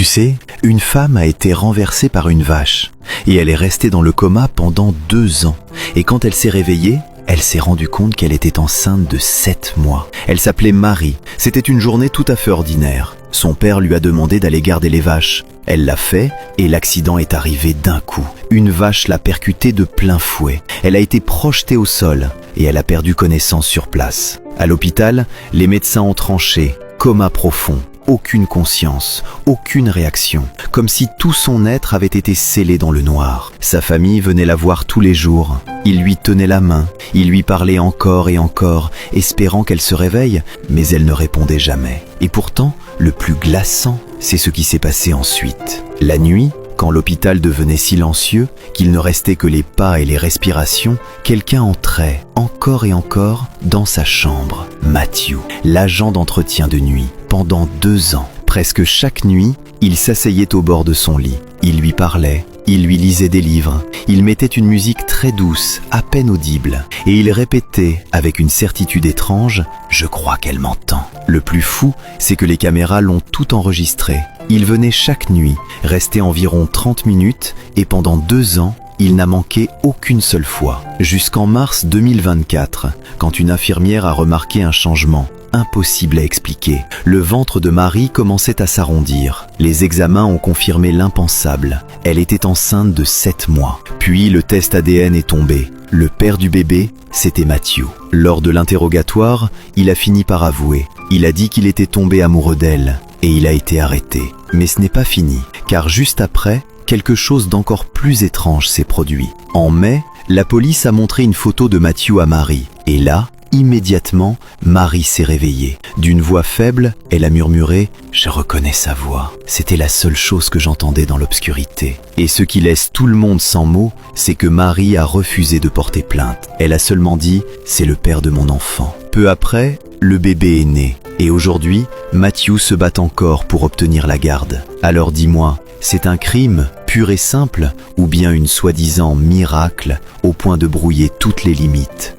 Tu sais, une femme a été renversée par une vache et elle est restée dans le coma pendant 2 ans. Et quand elle s'est réveillée, elle s'est rendue compte qu'elle était enceinte de 7 mois. Elle s'appelait Marie. C'était une journée tout à fait ordinaire. Son père lui a demandé d'aller garder les vaches. Elle l'a fait et l'accident est arrivé d'un coup. Une vache l'a percutée de plein fouet. Elle a été projetée au sol et elle a perdu connaissance sur place. À l'hôpital, les médecins ont tranché, coma profond. Aucune conscience, aucune réaction, comme si tout son être avait été scellé dans le noir. Sa famille venait la voir tous les jours. Il lui tenait la main, il lui parlait encore et encore, espérant qu'elle se réveille, mais elle ne répondait jamais. Et pourtant, le plus glaçant, c'est ce qui s'est passé ensuite. La nuit, quand l'hôpital devenait silencieux, qu'il ne restait que les pas et les respirations, quelqu'un entrait, encore et encore, dans sa chambre. Matthew, l'agent d'entretien de nuit. Pendant 2 ans, presque chaque nuit, il s'asseyait au bord de son lit. Il lui parlait, il lui lisait des livres, il mettait une musique très douce, à peine audible, et il répétait avec une certitude étrange « Je crois qu'elle m'entend ». Le plus fou, c'est que les caméras l'ont tout enregistré. Il venait chaque nuit, restait environ 30 minutes, et pendant 2 ans, il n'a manqué aucune seule fois. Jusqu'en mars 2024, quand une infirmière a remarqué un changement. Impossible à expliquer. Le ventre de Marie commençait à s'arrondir. Les examens ont confirmé l'impensable. Elle était enceinte de 7 mois. Puis le test ADN est tombé. Le père du bébé, c'était Matthew. Lors de l'interrogatoire, il a fini par avouer. Il a dit qu'il était tombé amoureux d'elle et il a été arrêté. Mais ce n'est pas fini, car juste après, quelque chose d'encore plus étrange s'est produit. En mai, la police a montré une photo de Matthew à Marie. Et là, immédiatement, Marie s'est réveillée. D'une voix faible, elle a murmuré « Je reconnais sa voix ». C'était la seule chose que j'entendais dans l'obscurité. Et ce qui laisse tout le monde sans mots, c'est que Marie a refusé de porter plainte. Elle a seulement dit « C'est le père de mon enfant ». Peu après, le bébé est né. Et aujourd'hui, Matthew se bat encore pour obtenir la garde. Alors dis-moi, c'est un crime pur et simple ou bien une soi-disant miracle au point de brouiller toutes les limites ?